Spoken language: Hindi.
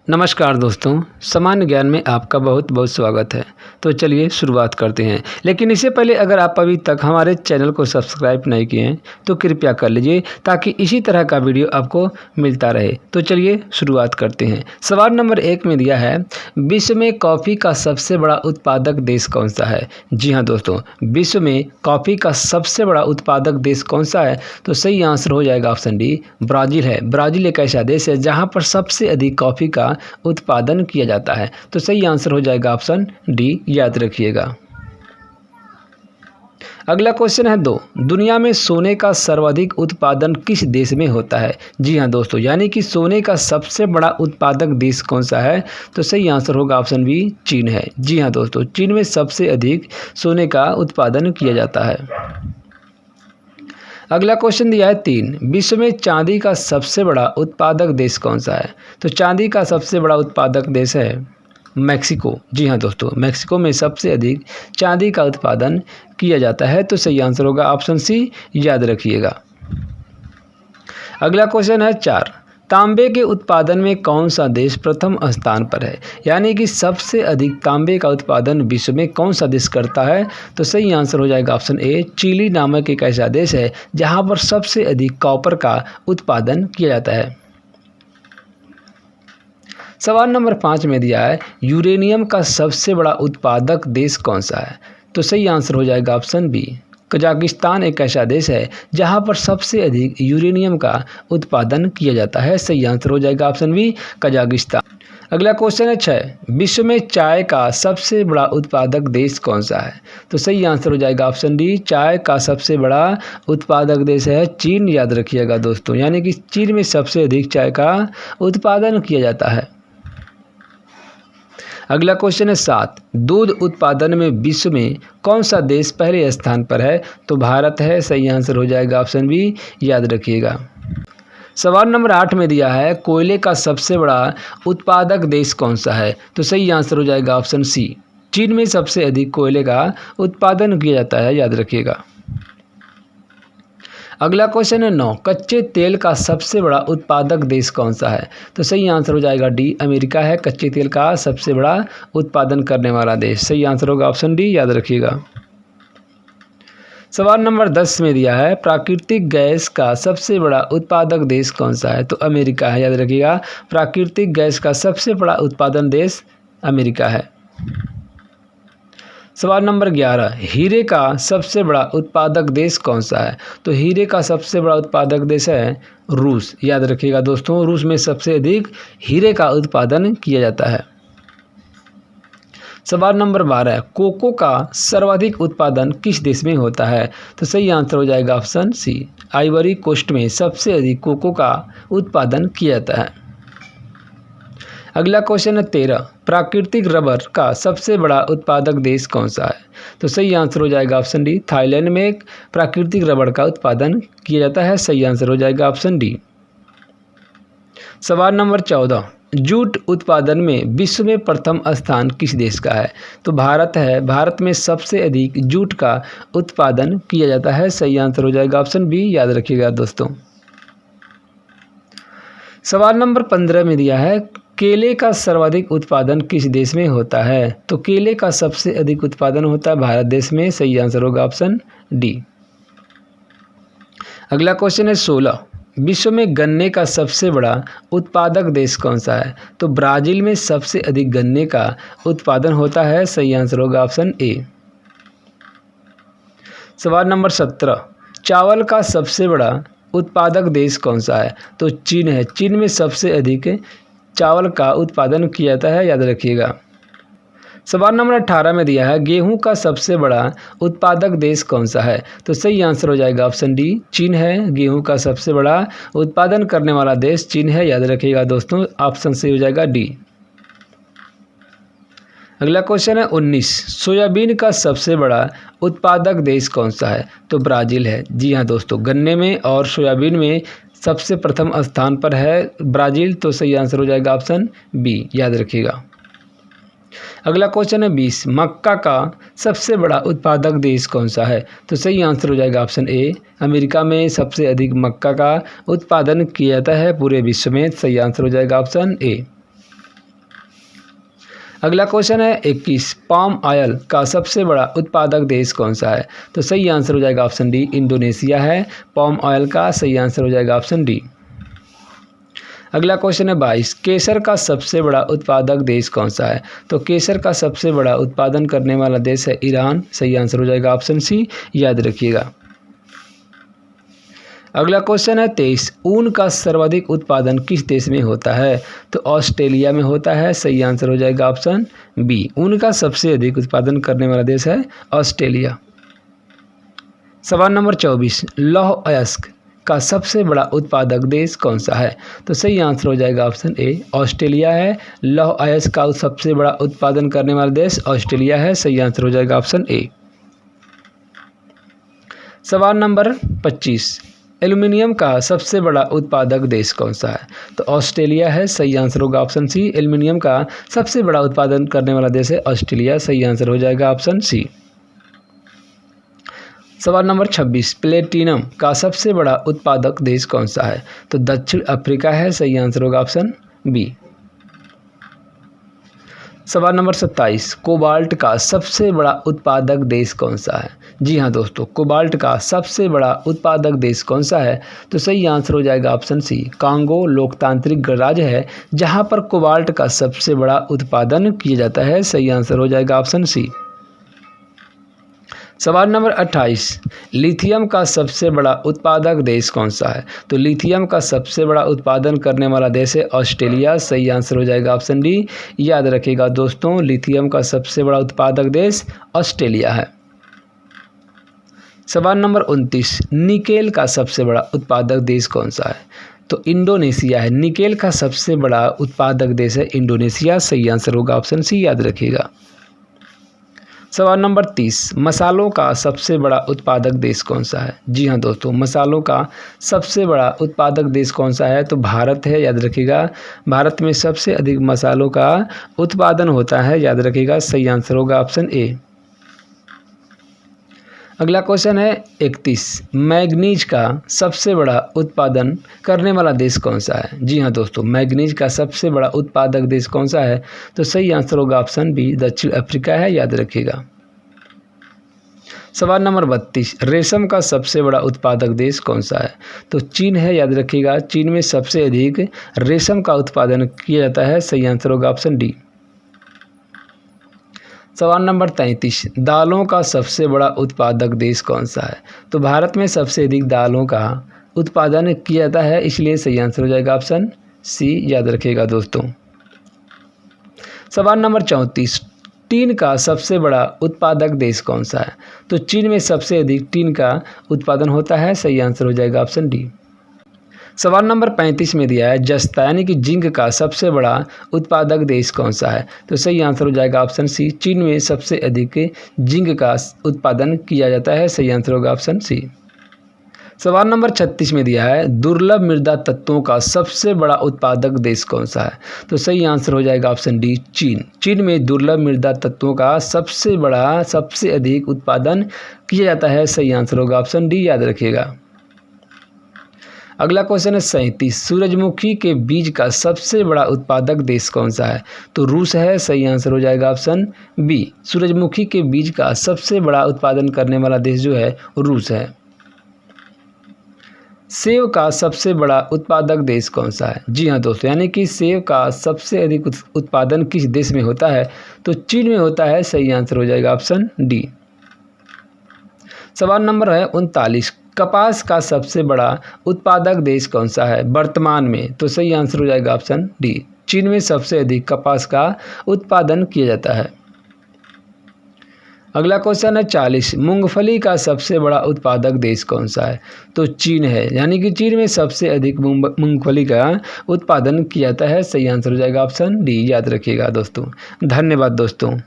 नमस्कार दोस्तों, सामान्य ज्ञान में आपका बहुत बहुत स्वागत है। तो चलिए शुरुआत करते हैं। लेकिन इससे पहले अगर आप अभी तक हमारे चैनल को सब्सक्राइब नहीं किए हैं तो कृपया कर लीजिए ताकि इसी तरह का वीडियो आपको मिलता रहे। तो चलिए शुरुआत करते हैं। सवाल नंबर 1 में दिया है, विश्व में कॉफ़ी का सबसे बड़ा उत्पादक देश कौन सा है। जी हाँ दोस्तों, विश्व में कॉफ़ी का सबसे बड़ा उत्पादक देश कौन सा है। तो सही आंसर हो जाएगा ऑप्शन डी, ब्राज़ील है। ब्राज़ील एक ऐसा देश है जहाँ पर सबसे अधिक कॉफ़ी का उत्पादन किया जाता है। तो सही आंसर हो जाएगा ऑप्शन डी, याद रखिएगा। अगला क्वेश्चन है 2, दुनिया में सोने का सर्वाधिक उत्पादन किस देश में होता है। जी हाँ दोस्तों, यानी कि सोने का सबसे बड़ा उत्पादक देश कौन सा है। तो सही आंसर होगा ऑप्शन बी, चीन है। जी हाँ दोस्तों, चीन में सबसे अधिक सोने का उत्पादन किया जाता है। अगला क्वेश्चन दिया है 3, विश्व में चांदी का सबसे बड़ा उत्पादक देश कौन सा है। तो चांदी का सबसे बड़ा उत्पादक देश है मैक्सिको। जी हाँ दोस्तों, मैक्सिको में सबसे अधिक चांदी का उत्पादन किया जाता है। तो सही आंसर होगा ऑप्शन सी, याद रखिएगा। अगला क्वेश्चन है 4, तांबे के उत्पादन में कौन सा देश प्रथम स्थान पर है। यानी कि सबसे अधिक तांबे का उत्पादन विश्व में कौन सा देश करता है। तो सही आंसर हो जाएगा ऑप्शन ए, चिली नामक एक ऐसा देश है जहां पर सबसे अधिक कॉपर का उत्पादन किया जाता है। सवाल नंबर 5 में दिया है, यूरेनियम का सबसे बड़ा उत्पादक देश कौन सा है। तो सही आंसर हो जाएगा ऑप्शन बी, कजाकिस्तान एक ऐसा देश है जहां पर सबसे अधिक यूरेनियम का उत्पादन किया जाता है। सही आंसर हो जाएगा ऑप्शन बी, कजाकिस्तान। अगला क्वेश्चन है 6, विश्व में चाय का सबसे बड़ा उत्पादक देश कौन सा है। तो सही आंसर हो जाएगा ऑप्शन डी, चाय का सबसे बड़ा उत्पादक देश है चीन, याद रखिएगा दोस्तों। यानी कि चीन में सबसे अधिक चाय का उत्पादन किया जाता है। अगला क्वेश्चन है 7, दूध उत्पादन में विश्व में कौन सा देश पहले स्थान पर है। तो भारत है। सही आंसर हो जाएगा ऑप्शन बी, याद रखिएगा। सवाल नंबर 8 में दिया है, कोयले का सबसे बड़ा उत्पादक देश कौन सा है। तो सही आंसर हो जाएगा ऑप्शन सी, चीन में सबसे अधिक कोयले का उत्पादन किया जाता है, याद रखिएगा। अगला क्वेश्चन है 9, कच्चे तेल का सबसे बड़ा उत्पादक देश कौन सा है। तो सही आंसर हो जाएगा डी, अमेरिका है कच्चे तेल का सबसे बड़ा उत्पादन करने वाला देश। सही आंसर होगा ऑप्शन डी, याद रखिएगा। सवाल नंबर 10 में दिया है, प्राकृतिक गैस का सबसे बड़ा उत्पादक देश कौन सा है। तो अमेरिका है, याद रखिएगा। प्राकृतिक गैस का सबसे बड़ा उत्पादन देश अमेरिका है। सवाल नंबर 11, हीरे का सबसे बड़ा उत्पादक देश कौन सा है। तो हीरे का सबसे बड़ा उत्पादक देश है रूस, याद रखिएगा दोस्तों। रूस में सबसे अधिक हीरे का उत्पादन किया जाता है। सवाल नंबर 12, कोको का सर्वाधिक उत्पादन किस देश में होता है। तो सही आंसर हो जाएगा ऑप्शन सी, आइवरी कोस्ट में सबसे अधिक कोको का उत्पादन किया जाता है। अगला क्वेश्चन है 13, प्राकृतिक रबर का सबसे बड़ा उत्पादक देश कौन सा है। तो सही आंसर हो जाएगा ऑप्शन डी, थाईलैंड में प्राकृतिक रबर का उत्पादन किया जाता है। सही आंसर हो जाएगा ऑप्शन डी। सवाल नंबर 14, जूट उत्पादन में विश्व में प्रथम स्थान किस देश का है। तो भारत है। भारत में सबसे अधिक जूट का उत्पादन किया जाता है। सही आंसर हो जाएगा ऑप्शन बी, याद रखिएगा दोस्तों। सवाल नंबर 15 में दिया है, केले का सर्वाधिक उत्पादन किस देश में होता है। तो केले का सबसे अधिक उत्पादन होता है भारत देश में। सही आंसर होगा ऑप्शन डी। अगला क्वेश्चन है 16, विश्व में गन्ने का सबसे बड़ा उत्पादक देश कौन सा है। तो ब्राज़ील में सबसे अधिक गन्ने का उत्पादन होता है। सही आंसर होगा ऑप्शन ए। सवाल नंबर 17, चावल का सबसे बड़ा उत्पादक देश कौन सा है। तो चीन है। चीन में सबसे अधिक चावल का उत्पादन किया जाता है, याद रखिएगा। सवाल नंबर 18 में दिया है, गेहूं का सबसे बड़ा उत्पादक देश कौन सा है। तो सही आंसर हो जाएगा ऑप्शन डी, चीन है। गेहूं का सबसे बड़ा उत्पादन करने वाला देश चीन है, याद रखिएगा दोस्तों। ऑप्शन सही हो जाएगा डी। अगला क्वेश्चन है 19, सोयाबीन का सबसे बड़ा उत्पादक देश कौन सा है। तो ब्राज़ील है। जी हाँ दोस्तों, गन्ने में और सोयाबीन में सबसे प्रथम स्थान पर है ब्राज़ील। तो सही आंसर हो जाएगा ऑप्शन बी, याद रखिएगा। अगला क्वेश्चन है 20, मक्का का सबसे बड़ा उत्पादक देश कौन सा है। तो सही आंसर हो जाएगा ऑप्शन ए, अमेरिका में सबसे अधिक मक्का का उत्पादन किया जाता है पूरे विश्व में। सही आंसर हो जाएगा ऑप्शन ए। अगला क्वेश्चन है 21, पाम ऑयल का सबसे बड़ा उत्पादक देश कौन सा है? तो सही आंसर हो जाएगा ऑप्शन डी, इंडोनेशिया है पाम ऑयल का। सही आंसर हो जाएगा ऑप्शन डी। अगला क्वेश्चन है 22, केसर का सबसे बड़ा उत्पादक देश कौन सा है? तो केसर का सबसे बड़ा उत्पादन करने वाला देश है ईरान। सही आंसर हो जाएगा ऑप्शन सी, याद रखिएगा। अगला क्वेश्चन है 23, ऊन का सर्वाधिक उत्पादन किस देश में होता है? तो ऑस्ट्रेलिया में होता है। सही आंसर हो जाएगा ऑप्शन बी, ऊन का सबसे अधिक उत्पादन करने वाला देश है ऑस्ट्रेलिया। सवाल नंबर 24, लौह अयस्क का सबसे बड़ा उत्पादक देश कौन सा है? तो सही आंसर हो जाएगा ऑप्शन ए, ऑस्ट्रेलिया है। लौह अयस्क का सबसे बड़ा उत्पादन करने वाला देश ऑस्ट्रेलिया है। सही आंसर हो जाएगा ऑप्शन ए। सवाल नंबर 25, एल्युमिनियम का सबसे बड़ा उत्पादक देश कौन सा है? तो ऑस्ट्रेलिया है। सही आंसर होगा ऑप्शन सी, एल्युमिनियम का सबसे बड़ा उत्पादन करने वाला देश है ऑस्ट्रेलिया। सही आंसर हो जाएगा ऑप्शन सी। सवाल नंबर 26, प्लेटिनम का सबसे बड़ा उत्पादक देश कौन सा है? तो दक्षिण अफ्रीका है। सही आंसर होगा ऑप्शन बी। सवाल नंबर 27, कोबाल्ट का सबसे बड़ा उत्पादक देश कौन सा है? जी हाँ दोस्तों, कोबाल्ट का सबसे बड़ा उत्पादक देश कौन सा है? तो सही आंसर हो जाएगा ऑप्शन सी, कांगो लोकतांत्रिक गणराज्य है जहाँ पर कोबाल्ट का सबसे बड़ा उत्पादन किया जाता है। सही आंसर हो जाएगा ऑप्शन सी। सवाल नंबर 28, लिथियम का सबसे बड़ा उत्पादक देश कौन सा है? तो लिथियम का सबसे बड़ा उत्पादन करने वाला देश है ऑस्ट्रेलिया। सही आंसर हो जाएगा ऑप्शन डी, याद रखिएगा दोस्तों, लिथियम का सबसे बड़ा उत्पादक देश ऑस्ट्रेलिया है। सवाल नंबर 29, निकेल का सबसे बड़ा उत्पादक देश कौन सा है? तो इंडोनेशिया है। निकेल का सबसे बड़ा उत्पादक देश है इंडोनेशिया। सही आंसर होगा ऑप्शन सी, याद रखिएगा। सवाल नंबर 30, मसालों का सबसे बड़ा उत्पादक देश कौन सा है? जी हाँ दोस्तों, मसालों का सबसे बड़ा उत्पादक देश कौन सा है? तो भारत है, याद रखिएगा। भारत में सबसे अधिक मसालों का उत्पादन होता है, याद रखिएगा। सही आंसर होगा ऑप्शन ए। अगला क्वेश्चन है 31, मैग्नीज का सबसे बड़ा उत्पादन करने वाला देश कौन सा है? जी हाँ दोस्तों, मैग्नीज का सबसे बड़ा उत्पादक देश कौन सा है? तो सही आंसर होगा ऑप्शन बी, दक्षिण अफ्रीका है, याद रखिएगा। सवाल नंबर 32, रेशम का सबसे बड़ा उत्पादक देश कौन सा है? तो चीन है, याद रखिएगा। चीन में सबसे अधिक रेशम का उत्पादन किया जाता है। सही आंसर होगा ऑप्शन डी। सवाल नंबर 33, दालों का सबसे बड़ा उत्पादक देश कौन सा है? तो भारत में सबसे अधिक दालों का उत्पादन किया जाता है, इसलिए सही आंसर हो जाएगा ऑप्शन सी, याद रखिएगा दोस्तों। सवाल नंबर 34, टीन का सबसे बड़ा उत्पादक देश कौन सा है? तो चीन में सबसे अधिक टीन का उत्पादन होता है। सही आंसर हो जाएगा ऑप्शन डी। सवाल नंबर 35 में दिया है, जस्ता यानी कि जिंक का सबसे बड़ा उत्पादक देश कौन सा है? तो सही आंसर हो जाएगा ऑप्शन सी, चीन में सबसे अधिक जिंक का उत्पादन किया जाता है। सही आंसर होगा ऑप्शन सी। सवाल नंबर 36 में दिया है, दुर्लभ मृदा तत्वों का सबसे बड़ा उत्पादक देश कौन सा है? तो सही आंसर हो जाएगा ऑप्शन डी, चीन। चीन में दुर्लभ मृदा तत्वों का सबसे अधिक उत्पादन किया जाता है। सही आंसर होगा ऑप्शन डी, याद रखिएगा। अगला क्वेश्चन है 37, सूरजमुखी के बीज का सबसे बड़ा उत्पादक देश कौन सा है? तो रूस है। सही आंसर हो जाएगा ऑप्शन बी, सूरजमुखी के बीज का सबसे बड़ा उत्पादन करने वाला देश जो है रूस है। सेब का सबसे बड़ा उत्पादक देश कौन सा है? जी हाँ दोस्तों, यानी कि सेब का सबसे अधिक उत्पादन किस देश में होता है? तो चीन में होता है। सही आंसर हो जाएगा ऑप्शन डी। सवाल नंबर है 39, कपास का सबसे बड़ा उत्पादक देश कौन सा है वर्तमान में? तो सही आंसर हो जाएगा ऑप्शन डी, चीन में सबसे अधिक कपास का उत्पादन किया जाता है। अगला क्वेश्चन है 40, मूंगफली का सबसे बड़ा उत्पादक देश कौन सा है? तो चीन है, यानी कि चीन में सबसे अधिक मूंगफली का उत्पादन किया जाता है। सही आंसर हो जाएगा ऑप्शन डी, याद रखिएगा दोस्तों। धन्यवाद दोस्तों।